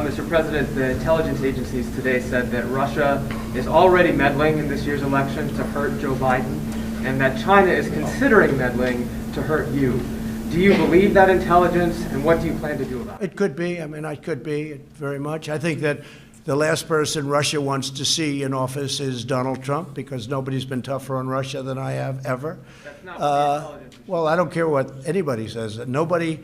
Mr. President, the intelligence agencies today said that Russia is already meddling in this year's election to hurt Joe Biden, and that China is considering meddling to hurt you. Do you believe that intelligence, and what do you plan to do about it? It could be. I mean, I could be very much. I think that the last person Russia wants to see in office is Donald Trump, because nobody's been tougher on Russia than I have ever. That's not what the intelligence is. Well, I don't care what anybody says. Nobody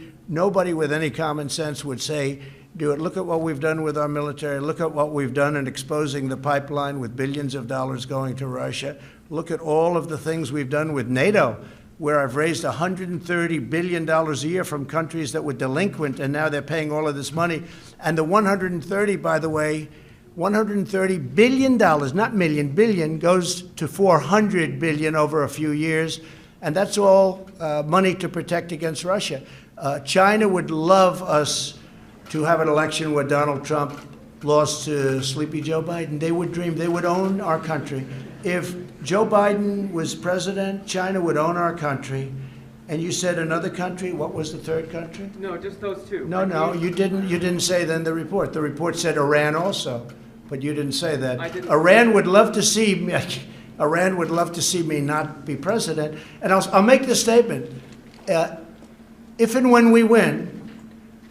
with any common sense would say, do it. Look at what we've done with our military. Look at what we've done in exposing the pipeline with billions of dollars going to Russia. Look at all of the things we've done with NATO, where I've raised $130 billion a year from countries that were delinquent, and now they're paying all of this money. And the 130, by the way, $130 billion, not million, billion, goes to 400 billion over a few years. And that's all money to protect against Russia. China would love us to have an election where Donald Trump lost to Sleepy Joe Biden. They would dream, they would own our country. If Joe Biden was president, China would own our country. And you said another country. What was the third country? No, just those two. No, you didn't say that in the report. The report said Iran also, but you didn't say that. Iran would love to see me. Iran would love to see me not be president. And I'll make this statement: if and when we win,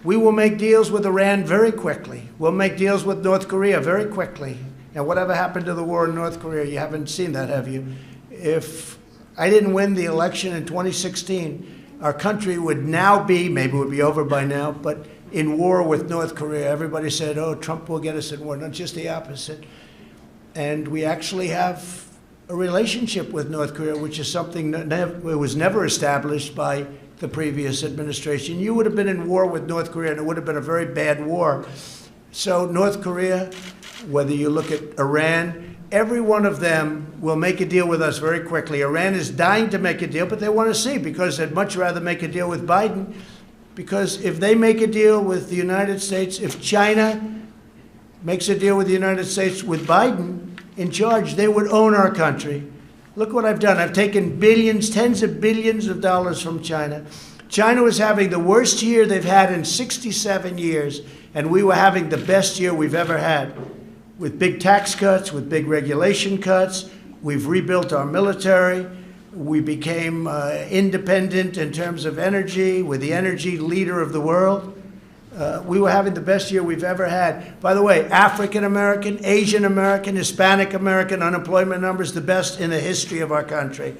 we will make deals with Iran very quickly. We'll make deals with North Korea very quickly. And whatever happened to the war in North Korea, you haven't seen that, have you? If I didn't win the election in 2016, our country would now be, maybe it would be over by now, but in war with North Korea. Everybody said, oh, Trump will get us in war. Not just the opposite. And we actually have a relationship with North Korea, which is something that was never established by the previous administration. You would have been in war with North Korea, and it would have been a very bad war. So North Korea, whether you look at Iran, every one of them will make a deal with us very quickly. Iran is dying to make a deal, but they want to see, because they'd much rather make a deal with Biden. Because if they make a deal with the United States, if China makes a deal with the United States with Biden in charge, they would own our country. Look what I've done. I've taken billions, tens of billions of dollars from China. China was having the worst year they've had in 67 years, and we were having the best year we've ever had. With big tax cuts, with big regulation cuts, we've rebuilt our military. We became independent in terms of energy. We're the energy leader of the world. We were having the best year we've ever had. By the way, African American, Asian American, Hispanic American unemployment numbers, the best in the history of our country.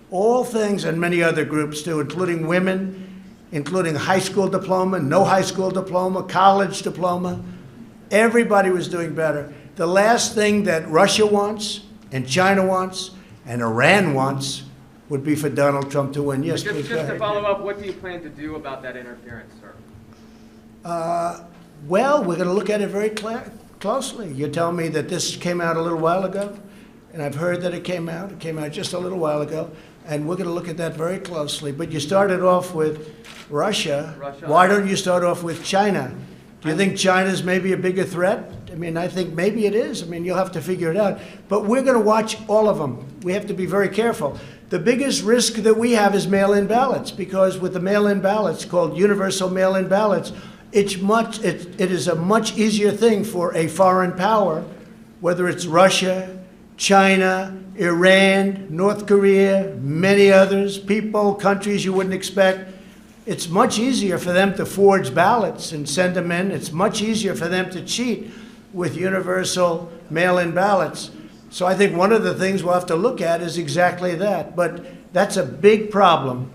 All things, and many other groups too, including women, including high school diploma, no high school diploma, college diploma. Everybody was doing better. The last thing that Russia wants, and China wants, and Iran wants would be for Donald Trump to win. Yes, please. Just to follow up, what do you plan to do about that interference, sir? Well, we're going to look at it very closely. You tell me that this came out a little while ago, and I've heard that it came out. It came out just a little while ago, and we're going to look at that very closely. But you started off with Russia. Why don't you start off with China? Do you think China's maybe a bigger threat? I mean, I think maybe it is. I mean, you'll have to figure it out. But we're going to watch all of them. We have to be very careful. The biggest risk that we have is mail-in ballots, because with the mail-in ballots, called universal mail-in ballots, it is a much easier thing for a foreign power, whether it's Russia, China, Iran, North Korea, many others, people, countries you wouldn't expect. It's much easier for them to forge ballots and send them in. It's much easier for them to cheat with universal mail-in ballots. So I think one of the things we'll have to look at is exactly that. But that's a big problem.